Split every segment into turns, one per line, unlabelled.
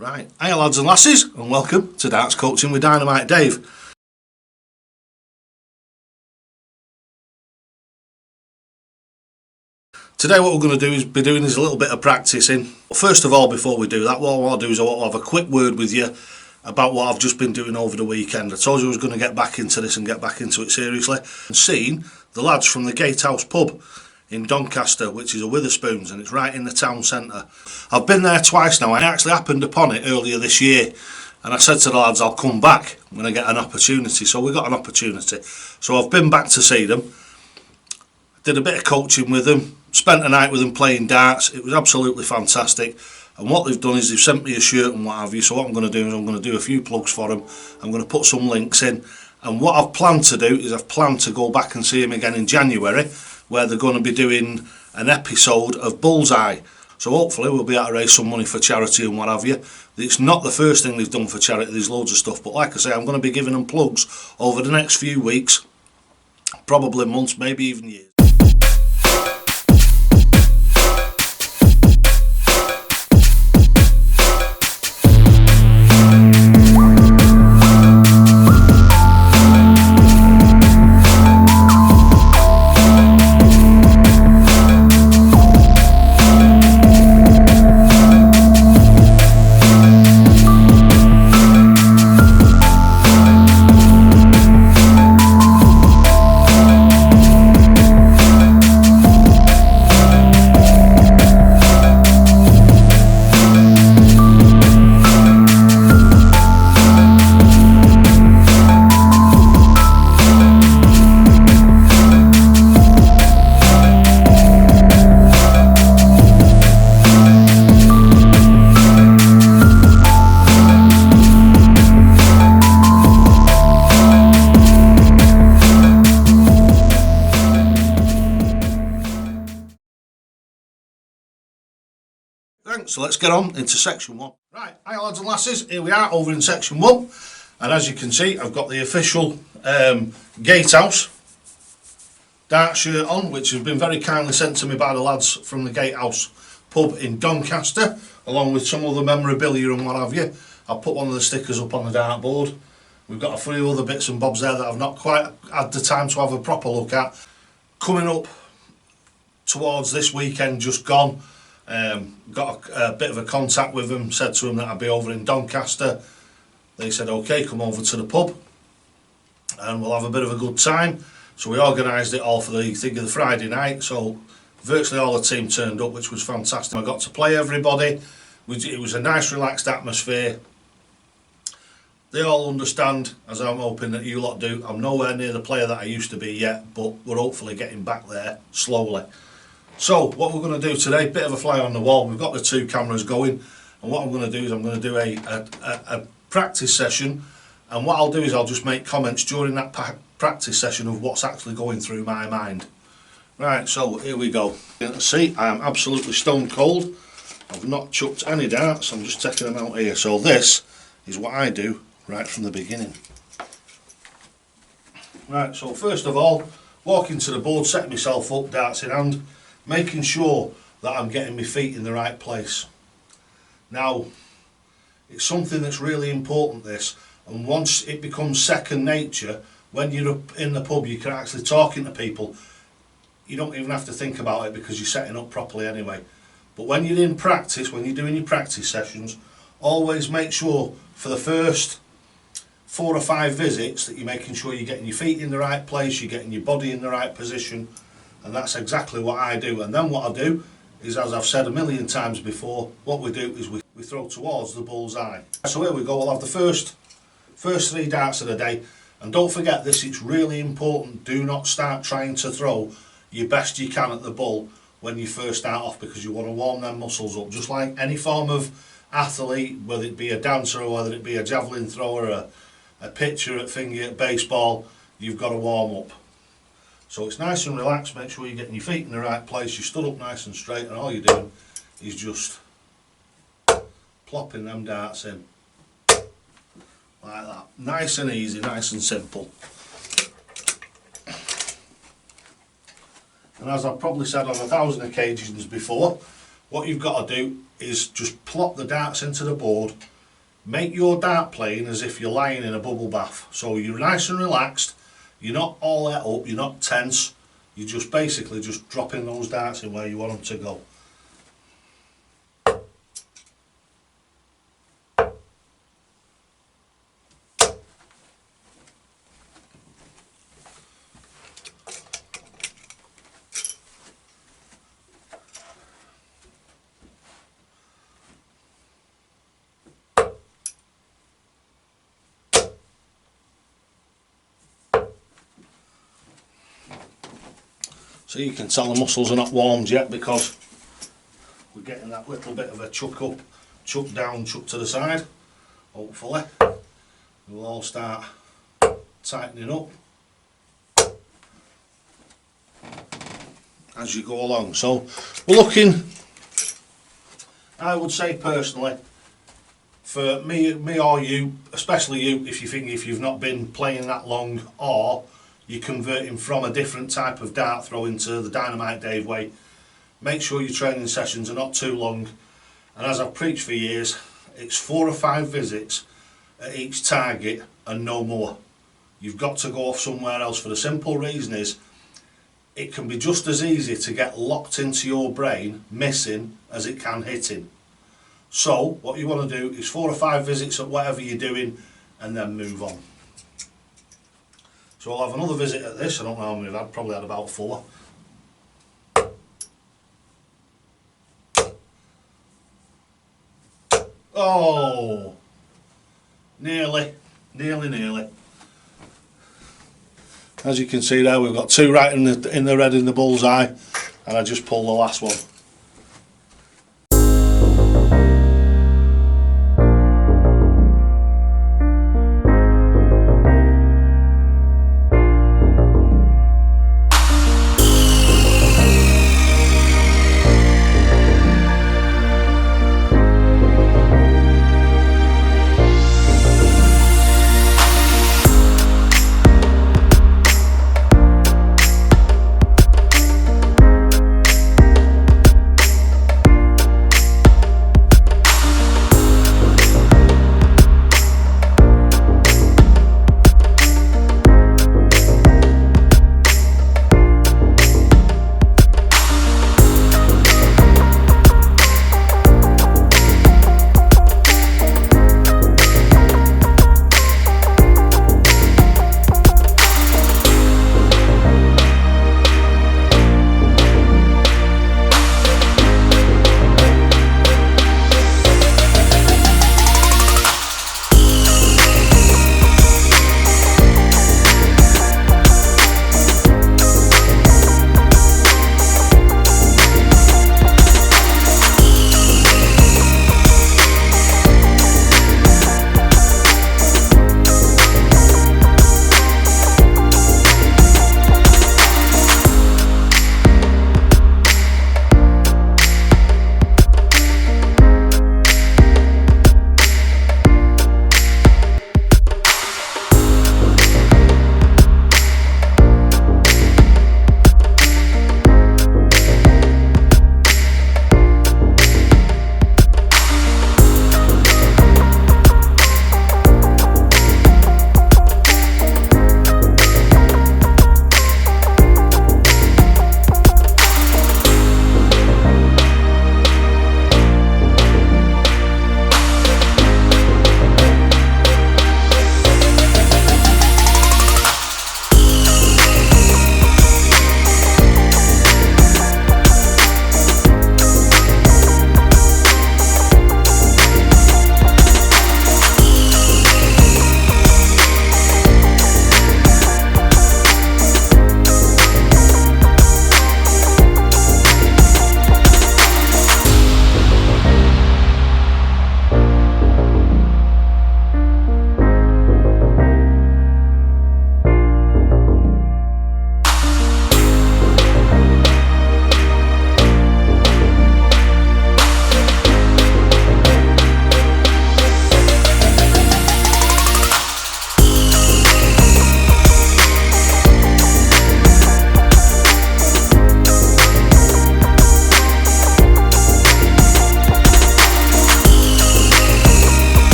Right, hiya lads and lasses, and welcome to Darts Coaching with Dynamite Dave. Today what we're going to do is be doing is a little bit of practicing. First of all, before we do that, what I want to do is I want to have a quick word with you about what I've just been doing over the weekend. I told you I was going to get back into this and get back into it seriously. And seen the lads from the Gatehouse pub in Doncaster, which is a Witherspoons, and it's right in the town centre. I've been there twice now. I actually happened upon it earlier this year, and I said to the lads I'll come back when I get an opportunity. So we got an opportunity. So I've been back to see them, did a bit of coaching with them, spent a night with them playing darts. It was absolutely fantastic. And what they've done is they've sent me a shirt and what have you. So what I'm going to do is I'm going to do a few plugs for them. I'm going to put some links in. And what I've planned to do is I've planned to go back and see them again in January, where they're going to be doing an episode of Bullseye. So hopefully we'll be able to raise some money for charity and what have you. It's not the first thing they've done for charity, there's loads of stuff. But like I say, I'm going to be giving them plugs over the next few weeks, probably months, maybe even years. So let's get on into section 1. Right, hi lads and lasses, here we are over in section 1, and as you can see I've got the official Gatehouse dart shirt on, which has been very kindly sent to me by the lads from the Gatehouse pub in Doncaster, along with some other memorabilia and what have you. I'll put one of the stickers up on the dartboard. We've got a few other bits and bobs there that I've not quite had the time to have a proper look at. Coming up towards this weekend just gone, got a bit of a contact with them, said to them that I'd be over in Doncaster. They said okay, come over to the pub and we'll have a bit of a good time. So we organised it all for the Friday night, so virtually all the team turned up, which was fantastic. I got to play everybody. It was a nice relaxed atmosphere. They all understand, as I'm hoping that you lot do, I'm nowhere near the player that I used to be yet, but we're hopefully getting back there slowly. So what we're going to do today, bit of a fly on the wall. We've got the 2 cameras going, and what I'm going to do is I'm going to do a practice session, and what I'll do is I'll just make comments during that practice session of what's actually going through my mind. Right, so here we go. You can see I am absolutely stone cold. I've not chucked any darts, I'm just taking them out here. So this is what I do right from the beginning. Right, so first of all, walking to the board, setting myself up, darts in hand, making sure that I'm getting my feet in the right place. Now, it's something that's really important, this, and once it becomes second nature, when you're up in the pub, you can actually talking to people. You don't even have to think about it because you're setting up properly anyway. But when you're in practice, when you're doing your practice sessions, always make sure for the first 4 or 5 visits that you're making sure you're getting your feet in the right place, you're getting your body in the right position. And that's exactly what I do. And then what I do is, as I've said a million times before, what we do is we throw towards the bullseye. So here we go, we'll have the first 3 darts of the day. And don't forget this, it's really important, do not start trying to throw your best you can at the bull when you first start off, because you want to warm them muscles up. Just like any form of athlete, whether it be a dancer or whether it be a javelin thrower, a pitcher at finger at baseball, you've got to warm up. So it's nice and relaxed, make sure you're getting your feet in the right place, you stood up nice and straight, and all you're doing is just plopping them darts in. Like that. Nice and easy, nice and simple. And as I've probably said on 1,000 occasions before, what you've got to do is just plop the darts into the board make your dart playing as if you're lying in a bubble bath. So you're nice and relaxed, you're not all let up, you're not tense, you're just basically just dropping those darts in where you want them to go. So you can tell the muscles are not warmed yet because we're getting that little bit of a chuck up, chuck down, chuck to the side. Hopefully we'll all start tightening up as you go along. So we're looking, I would say personally, for me or you, especially you, if you've not been playing that long, or you're converting from a different type of dart throw into the Dynamite Dave way, make sure your training sessions are not too long. And as I've preached for years, it's 4 or 5 visits at each target and no more. You've got to go off somewhere else, for the simple reason is it can be just as easy to get locked into your brain missing as it can hitting. So what you want to do is 4 or 5 visits at whatever you're doing and then move on. So I'll have another visit at this. I don't know how many I've had, probably had about 4. Oh, nearly. As you can see there, we've got 2 right in the red in the bullseye, and I just pulled the last one.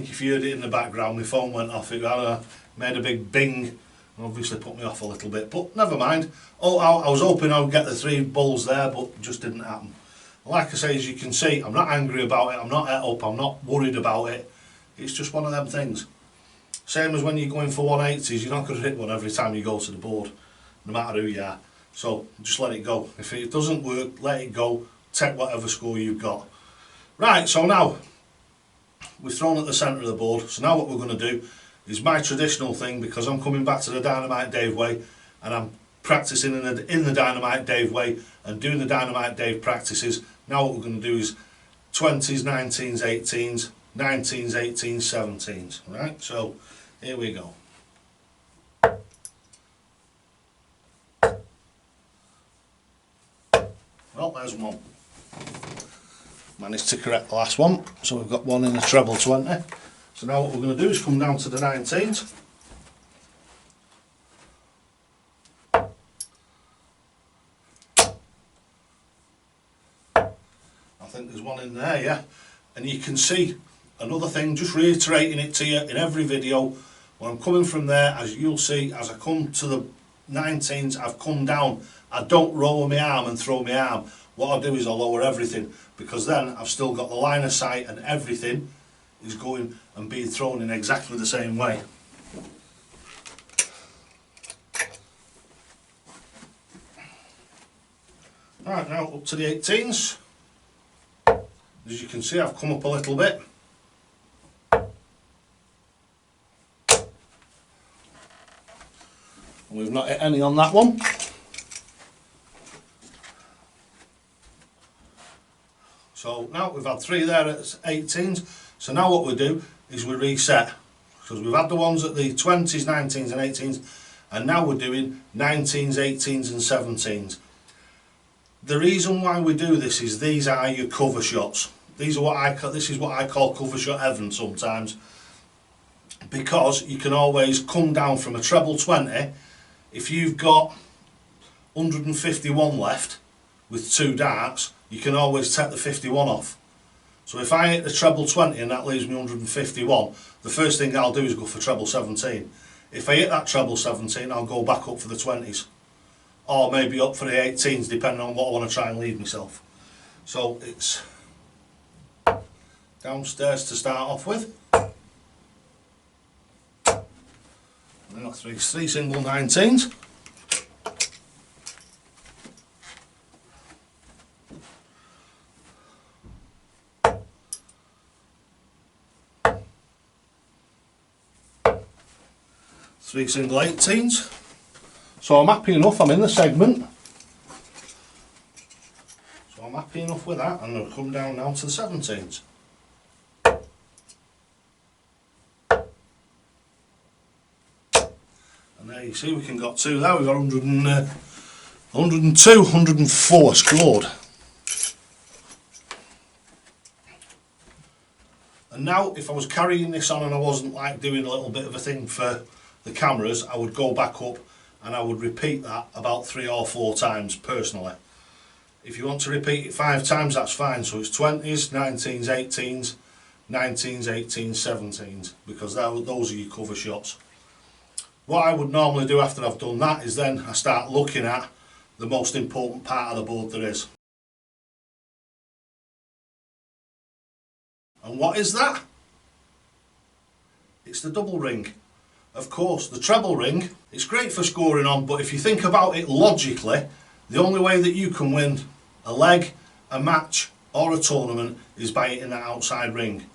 think if you heard it in the background, my phone went off. It made a big bing, and obviously put me off a little bit, but never mind. Oh, I was hoping I would get the 3 bulls there, but it just didn't happen. Like I say, as you can see, I'm not angry about it, I'm not het up, I'm not worried about it. It's just one of them things. Same as when you're going for 180s, you're not going to hit one every time you go to the board, no matter who you are. So just let it go. If it doesn't work, let it go, take whatever score you've got. Right, so now, we've thrown at the centre of the board, so now what we're going to do is my traditional thing, because I'm coming back to the Dynamite Dave way, and I'm practicing in the Dynamite Dave way, and doing the Dynamite Dave practices. Now what we're going to do is 20s, 19s, 18s, 19s, 18s, 17s, right? So, here we go. Well, there's one. Managed to correct the last one, so we've got one in the treble 20. So now what we're going to do is come down to the 19s. I think there's one in there, yeah. And you can see another thing, just reiterating it to you in every video, when I'm coming from there, as you'll see, as I come to the 19s, I've come down. I don't roll my arm and throw my arm. What I do is I lower everything, because then I've still got the line of sight and everything is going and being thrown in exactly the same way. Right, now up to the 18s. As you can see, I've come up a little bit. And we've not hit any on that one. So now we've had 3 there at 18s. So now what we do is we reset. Because we've had the ones at the 20s, 19s and 18s. And now we're doing 19s, 18s and 17s. The reason why we do this is these are your cover shots. These are this is what I call cover shot heaven sometimes. Because you can always come down from a treble 20. If you've got 151 left with 2 darts, you can always take the 51 off. So if I hit the treble 20 and that leaves me 151, the first thing I'll do is go for treble 17. If I hit that treble 17, I'll go back up for the 20s. Or maybe up for the 18s, depending on what I want to try and leave myself. So it's downstairs to start off with. I've got 3 single 19s. Three single 18s. So I'm happy enough, I'm in the segment. So I'm happy enough with that, and I'll come down now to the 17s. And there you see we can got 2 there, we've got 102, 104 scored. And now if I was carrying this on and I wasn't like doing a little bit of a thing for the cameras, I would go back up and I would repeat that about 3 or 4 times personally. If you want to repeat it 5 times, that's fine. So it's 20s, 19s, 18s, 19s, 18s, 17s, because those are your cover shots. What I would normally do after I've done that is then I start looking at the most important part of the board there is. And what is that? It's the double ring. Of course, the treble ring, it's great for scoring on, but if you think about it logically, the only way that you can win a leg, a match or a tournament is by hitting that outside ring.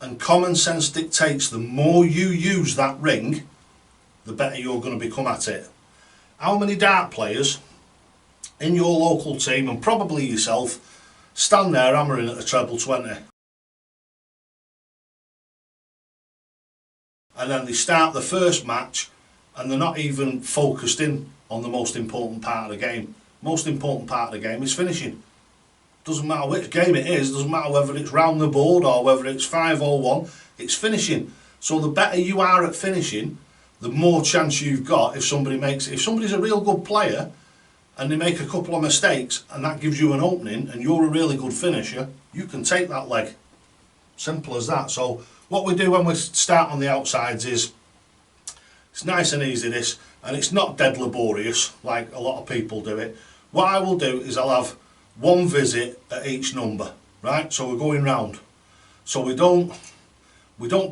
And common sense dictates the more you use that ring, the better you're going to become at it. How many dart players in your local team, and probably yourself, stand there hammering at the treble 20? And then they start the first match and they're not even focused in on the most important part of the game. Most important part of the game is finishing. Doesn't matter which game it is, doesn't matter whether it's round the board or whether it's 5 or 1, it's finishing. So the better you are at finishing, the more chance you've got if somebody's a real good player and they make a couple of mistakes and that gives you an opening and you're a really good finisher, you can take that leg. Simple as that. So what we do when we start on the outsides is, it's nice and easy this, and it's not dead laborious like a lot of people do it. What I will do is I'll have one visit at each number, right? So we're going round. So we don't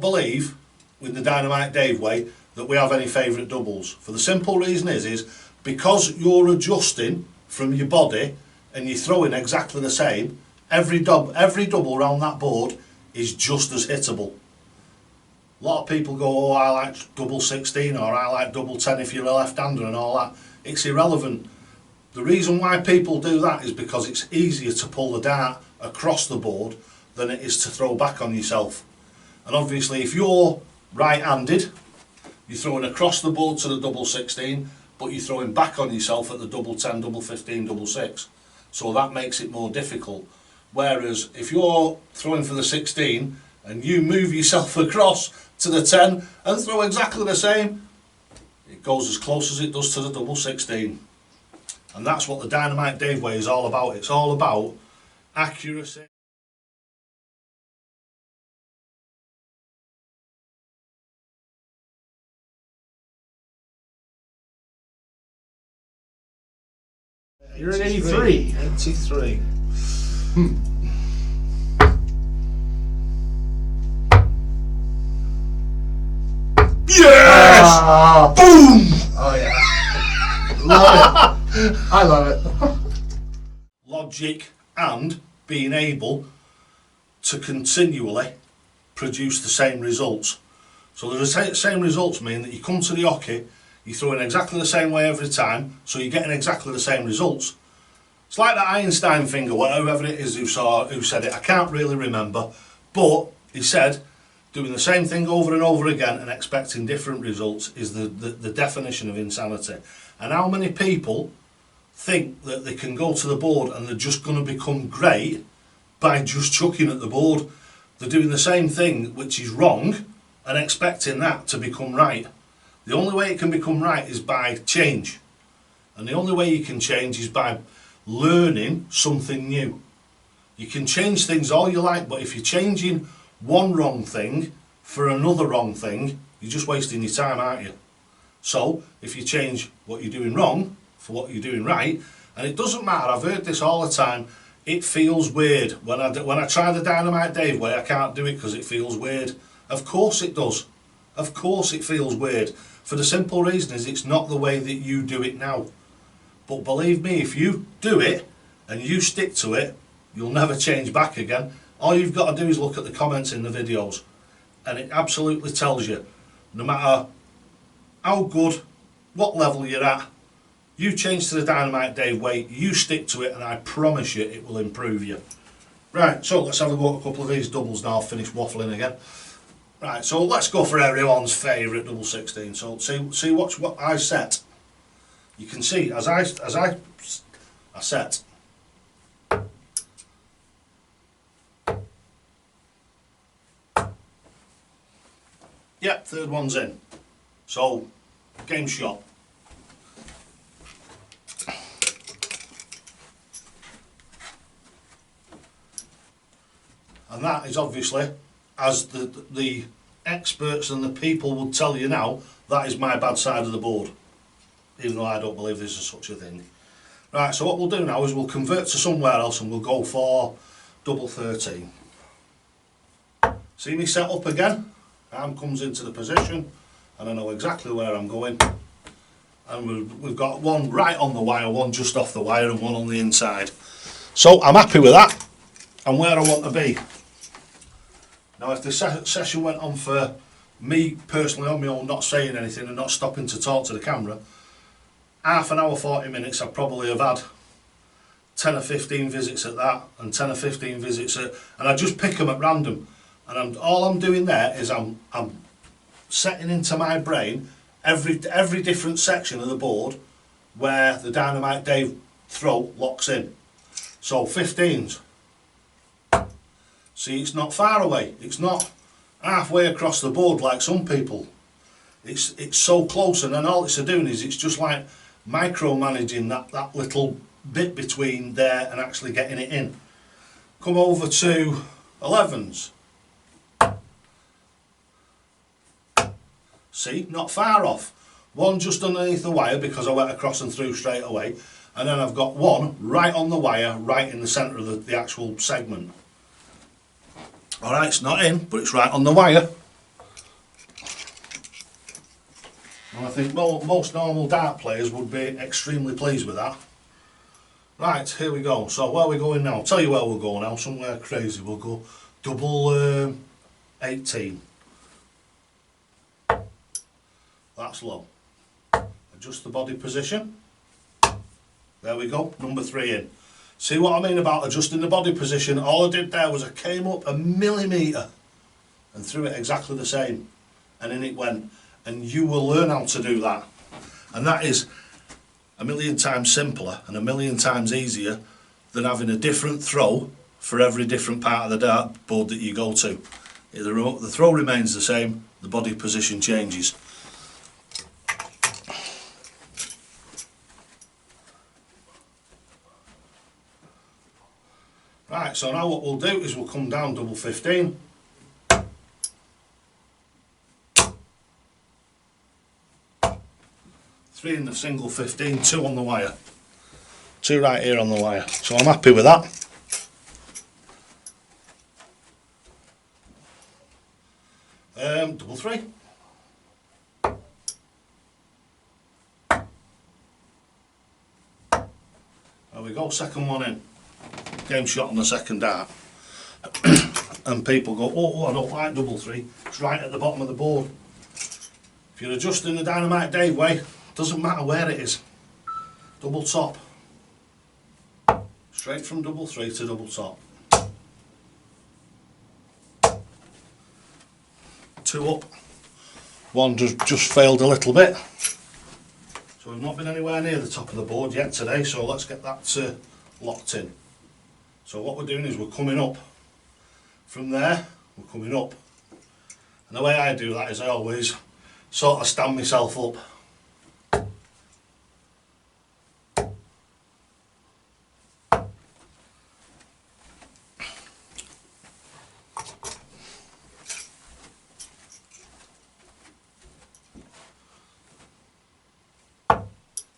believe with the Dynamite Dave way that we have any favourite doubles. For the simple reason is because you're adjusting from your body and you're throwing exactly the same, every double around that board is just as hittable. A lot of people go, oh, I like double 16 or I like double 10 if you're a left-hander and all that. It's irrelevant. The reason why people do that is because it's easier to pull the dart across the board than it is to throw back on yourself. And obviously if you're right-handed, you're throwing across the board to the double 16, but you're throwing back on yourself at the double 10, double 15, double 6. So that makes it more difficult. Whereas if you're throwing for the 16 and you move yourself across to the 10 and throw exactly the same, it goes as close as it does to the double 16. And that's what the Dynamite Dave way is all about. It's all about accuracy.
You're at 83.
83. Yes! Boom!
Oh yeah. Love it. I love it.
Logic and being able to continually produce the same results. So the same results mean that you come to the hockey, you're throwing exactly the same way every time, so you're getting exactly the same results. It's like that Einstein thing or whoever it is who said it, I can't really remember, but he said doing the same thing over and over again and expecting different results is the definition of insanity. And how many people think that they can go to the board and they're just going to become great by just chucking at the board? They're doing the same thing which is wrong and expecting that to become right. The only way it can become right is by change. And the only way you can change is by learning something new. You can change things all you like, but if you're changing one wrong thing for another wrong thing, you're just wasting your time, aren't you? So if you change what you're doing wrong for what you're doing right, and it doesn't matter, I've heard this all the time, it feels weird. When I try the Dynamite Dave way, I can't do it because it feels weird. Of course it does. Of course it feels weird. For the simple reason is it's not the way that you do it now. But believe me, if you do it and you stick to it, you'll never change back again. All you've got to do is look at the comments in the videos and it absolutely tells you, no matter how good, what level you're at, you change to the Dynamite Dave way, you stick to it, and I promise you it will improve you. Right, so let's have a go at a couple of these doubles now. I'll finish waffling again. Right, so let's go for everyone's favourite double 16. So see what I set. You can see as I set. Yep, third one's in. So game shot. And that is obviously, as the experts and the people would tell you now, that is my bad side of the board, even though I don't believe there's such a thing. Right, so what we'll do now is we'll convert to somewhere else and we'll go for double 13. See me set up again? Arm comes into the position and I know exactly where I'm going. And we've got one right on the wire, one just off the wire and one on the inside. So I'm happy with that and where I want to be. Now if the session went on for me personally on my own, not saying anything and not stopping to talk to the camera, half an hour, 40 minutes, I'd probably have had 10 or 15 visits at that and 10 or 15 visits at, and I just pick them at random. And all I'm doing there is I'm setting into my brain every different section of the board where the Dynamite Dave throw locks in. So 15s. See, it's not far away. It's not halfway across the board like some people. It's so close, and then all it's doing is it's just like micromanaging that little bit between there and actually getting it in. Come over to 11s. See, not far off. One just underneath the wire because I went across and through straight away. And then I've got one right on the wire, right in the centre of the actual segment. Alright, it's not in, but it's right on the wire. And I think most normal dart players would be extremely pleased with that. Right, here we go. So where are we going now? I'll tell you where we'll go now. Somewhere crazy. We'll go double 18. That's low. Adjust the body position. There we go, number 3 in. See what I mean about adjusting the body position? All I did there was I came up a millimetre and threw it exactly the same. And in it went. And you will learn how to do that. And that is a million times simpler and a million times easier than having a different throw for every different part of the dart board that you go to. The throw remains the same, the body position changes. Right, so now what we'll do is we'll come down double 15. Three in the single 15, 2 on the wire. 2 right here on the wire. So I'm happy with that. Double 3. There we go, second one in. Game shot on the second dart. And people go, oh, I don't like double 3. It's right at the bottom of the board. If you're adjusting the Dynamite Dave way, doesn't matter where it is. Double top. Straight from double 3 to double top. 2 up. One just failed a little bit. So we've not been anywhere near the top of the board yet today, so let's get that locked in. So what we're doing is we're coming up. From there, we're coming up. And the way I do that is I always sort of stand myself up.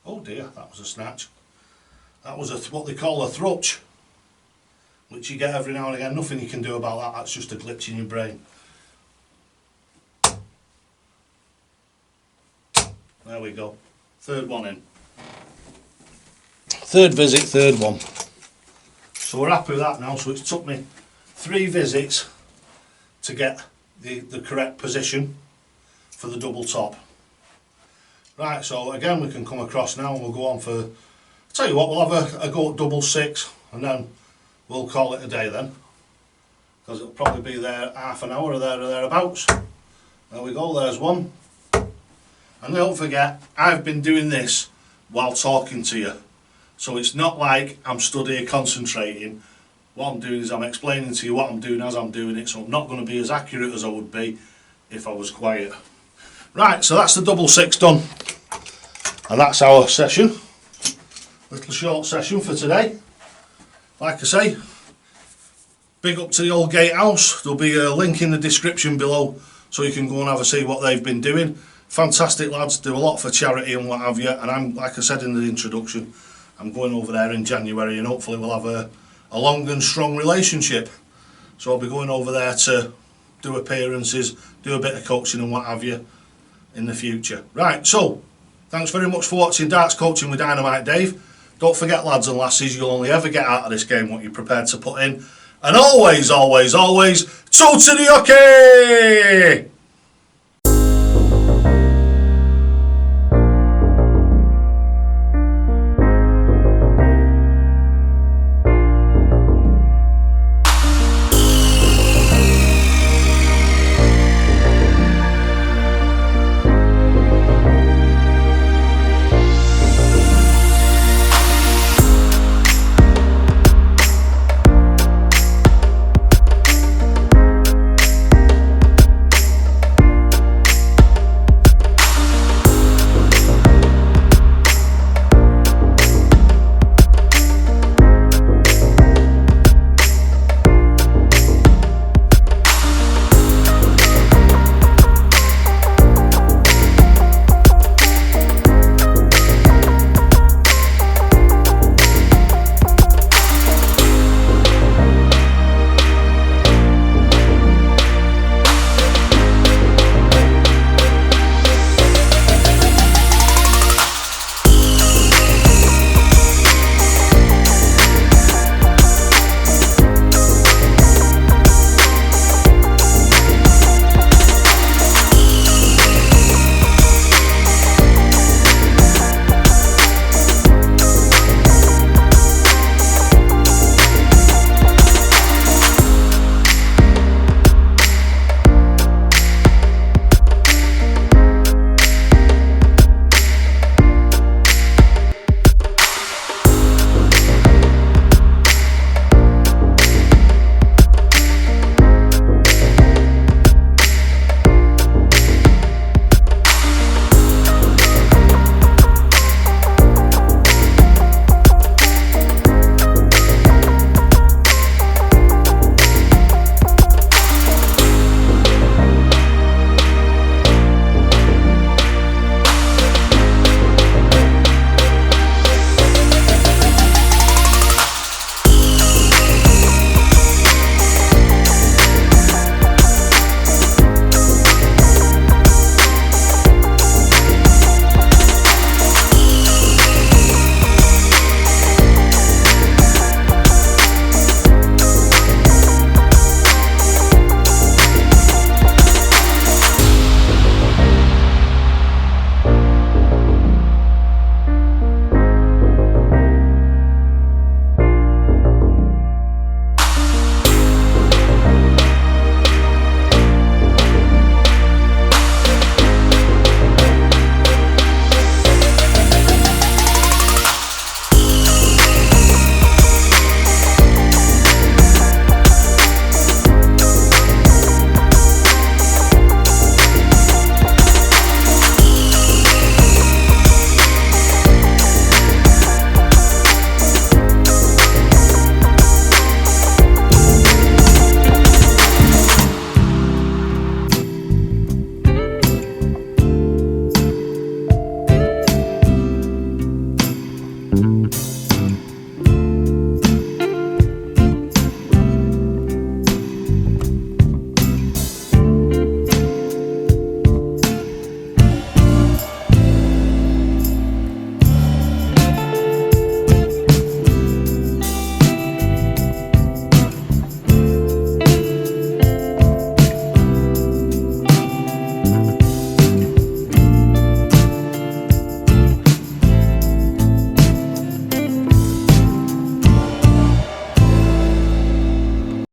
Oh dear, that was a snatch. That was what they call a thrutch, which you get every now and again. Nothing you can do about that, that's just a glitch in your brain. There we go, third one in. Third visit, third one. So we're happy with that now. So it's took me 3 visits to get the correct position for the double top. Right, so again we can come across now and we'll go on for, tell you what, we'll have a go at double 6 and then we'll call it a day then, because it'll probably be there half an hour or thereabouts. There we go, there's one. And don't forget, I've been doing this while talking to you, so it's not like I'm stood here concentrating. What I'm doing is I'm explaining to you what I'm doing as I'm doing it, so I'm not going to be as accurate as I would be if I was quiet. Right, so that's the double 6 done, and that's our session. Little short session for today. Like I say, big up to the old Gatehouse. There'll be a link in the description below so you can go and have a see what they've been doing. Fantastic lads, do a lot for charity and what have you, and I'm, like I said in the introduction, I'm going over there in January and hopefully we'll have a long and strong relationship. So I'll be going over there to do appearances, do a bit of coaching and what have you in the future. Right, so thanks very much for watching Darts Coaching with Dynamite Dave. Don't forget, lads and lasses, you'll only ever get out of this game what you're prepared to put in. And always, always, always, toe to the hockey!